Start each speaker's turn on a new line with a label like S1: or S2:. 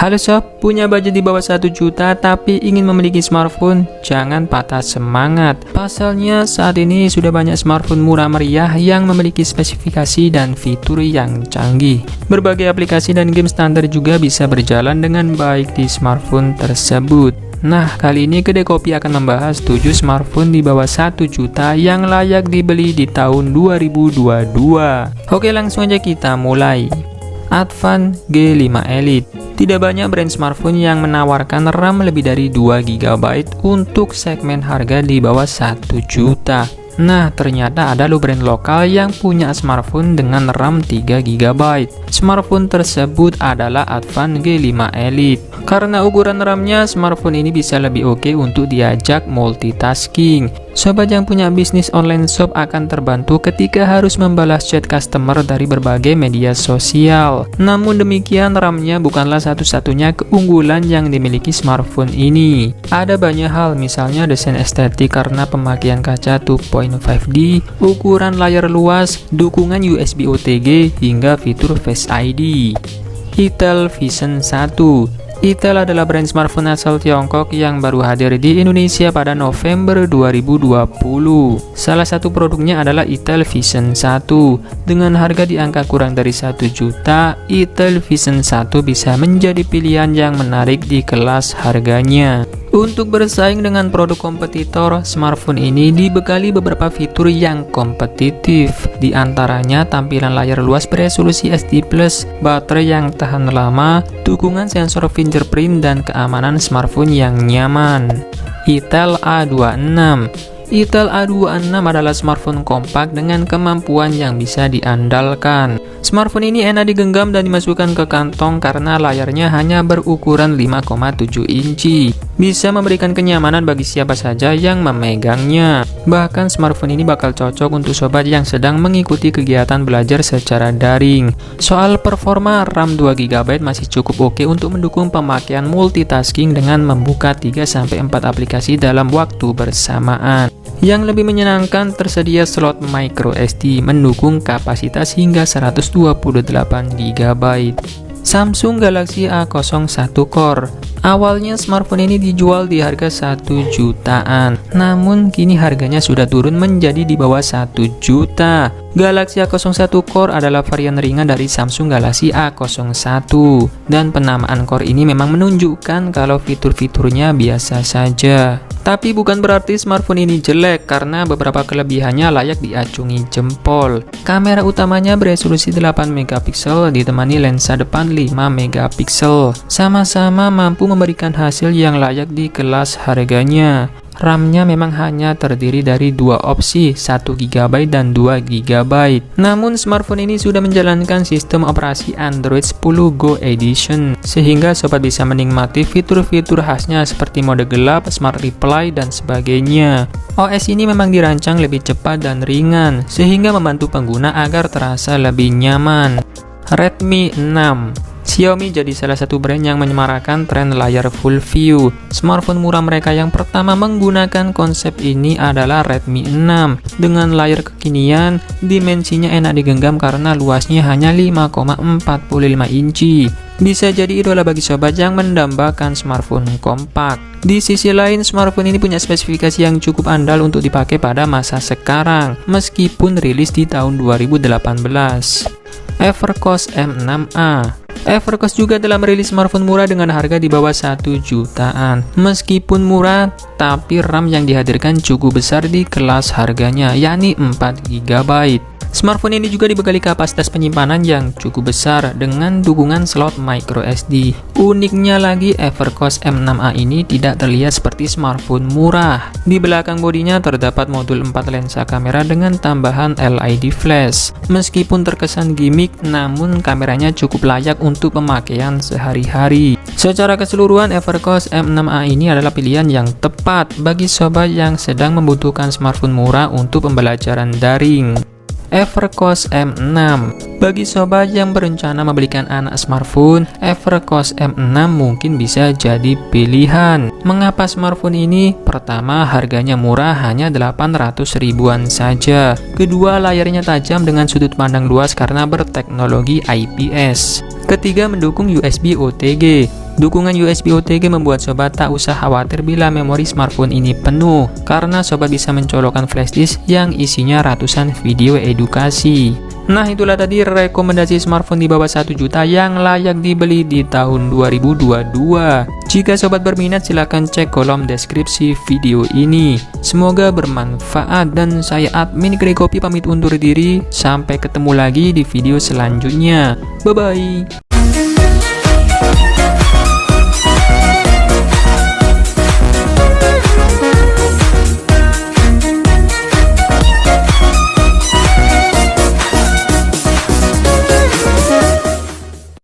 S1: Halo sob, punya budget di bawah 1 juta tapi ingin memiliki smartphone? Jangan patah semangat. Pasalnya saat ini sudah banyak smartphone murah meriah yang memiliki spesifikasi dan fitur yang canggih. Berbagai aplikasi dan game standar juga bisa berjalan dengan baik di smartphone tersebut. Nah, kali ini Kedai Kopi akan membahas 7 smartphone di bawah 1 juta yang layak dibeli di tahun 2022. Oke, langsung aja kita mulai. Advan G5 Elite. Tidak banyak brand smartphone yang menawarkan RAM lebih dari 2 GB untuk segmen harga di bawah 1 juta. Nah, ternyata ada loh brand lokal yang punya smartphone dengan RAM 3 GB. Smartphone tersebut adalah Advan G5 Elite. Karena ukuran RAM-nya, smartphone ini bisa lebih oke untuk diajak multitasking. Sobat yang punya bisnis online shop akan terbantu ketika harus membalas chat customer dari berbagai media sosial. Namun demikian, RAM-nya bukanlah satu-satunya keunggulan yang dimiliki smartphone ini. Ada banyak hal, misalnya desain estetik karena pemakaian kaca 2.5D, ukuran layar luas, dukungan USB OTG, hingga fitur Face ID. Itel Vision 1. Itel adalah brand smartphone asal Tiongkok yang baru hadir di Indonesia pada November 2020. Salah satu produknya adalah Itel Vision 1. Dengan harga di angka kurang dari 1 juta, Itel Vision 1 bisa menjadi pilihan yang menarik di kelas harganya. Untuk bersaing dengan produk kompetitor, smartphone ini dibekali beberapa fitur yang kompetitif. Di antaranya tampilan layar luas beresolusi HD+, baterai yang tahan lama, dukungan sensor fingerprint, dan keamanan smartphone yang nyaman. Itel A26. Itel A26 adalah smartphone kompak dengan kemampuan yang bisa diandalkan. Smartphone ini enak digenggam dan dimasukkan ke kantong karena layarnya hanya berukuran 5,7 inci. Bisa memberikan kenyamanan bagi siapa saja yang memegangnya. Bahkan smartphone ini bakal cocok untuk sobat yang sedang mengikuti kegiatan belajar secara daring. Soal performa, RAM 2 GB masih cukup oke untuk mendukung pemakaian multitasking dengan membuka 3-4 aplikasi dalam waktu bersamaan. Yang lebih menyenangkan, tersedia slot micro SD mendukung kapasitas hingga 128 GB. Samsung Galaxy A01 Core. Awalnya smartphone ini dijual di harga 1 jutaan, namun kini harganya sudah turun menjadi di bawah 1 juta. Galaxy A01 Core adalah varian ringan dari Samsung Galaxy A01, dan penamaan Core ini memang menunjukkan kalau fitur-fiturnya biasa saja. Tapi bukan berarti smartphone ini jelek, karena beberapa kelebihannya layak diacungi jempol. Kamera utamanya beresolusi 8 megapiksel ditemani lensa depan 5 megapiksel. Sama-sama mampu memberikan hasil yang layak di kelas harganya. RAM-nya memang hanya terdiri dari 2 opsi, 1 GB dan 2 GB. Namun smartphone ini sudah menjalankan sistem operasi Android 10 Go Edition, sehingga sobat bisa menikmati fitur-fitur khasnya seperti mode gelap, smart reply, dan sebagainya. OS ini memang dirancang lebih cepat dan ringan, sehingga membantu pengguna agar terasa lebih nyaman. Redmi 6. Xiaomi jadi salah satu brand yang menyemarakan tren layar full view. Smartphone murah mereka yang pertama menggunakan konsep ini adalah Redmi 6. Dengan layar kekinian, dimensinya enak digenggam karena luasnya hanya 5,45 inci. Bisa jadi idola bagi sobat yang mendambakan smartphone kompak. Di sisi lain, smartphone ini punya spesifikasi yang cukup andal untuk dipakai pada masa sekarang, meskipun rilis di tahun 2018. Evercost M6a. Evercost juga telah merilis smartphone murah dengan harga di bawah 1 jutaan. Meskipun murah, tapi RAM yang dihadirkan cukup besar di kelas harganya, yakni 4 GB. Smartphone ini juga dibekali kapasitas penyimpanan yang cukup besar dengan dukungan slot micro SD. Uniknya lagi, Evercost M6a ini tidak terlihat seperti smartphone murah. Di belakang bodinya terdapat modul 4 lensa kamera dengan tambahan LED flash. Meskipun terkesan gimmick, namun kameranya cukup layak untuk pemakaian sehari-hari. Secara keseluruhan, Evercost M6a ini adalah pilihan yang tepat bagi sobat yang sedang membutuhkan smartphone murah untuk pembelajaran daring. Evercost M6. Bagi sobat yang berencana membelikan anak smartphone, Evercost M6 mungkin bisa jadi pilihan. Mengapa smartphone ini? Pertama, harganya murah, hanya 800 ribuan saja. Kedua, layarnya tajam dengan sudut pandang luas karena berteknologi IPS. Ketiga, mendukung USB OTG. Dukungan USB OTG membuat sobat tak usah khawatir bila memori smartphone ini penuh, karena sobat bisa mencolokkan flashdisk yang isinya ratusan video edukasi. Nah, itulah tadi rekomendasi smartphone di bawah 1 juta yang layak dibeli di tahun 2022. Jika sobat berminat silahkan cek kolom deskripsi video ini. Semoga bermanfaat dan saya admin Kedai Kopi pamit undur diri. Sampai ketemu lagi di video selanjutnya. Bye bye.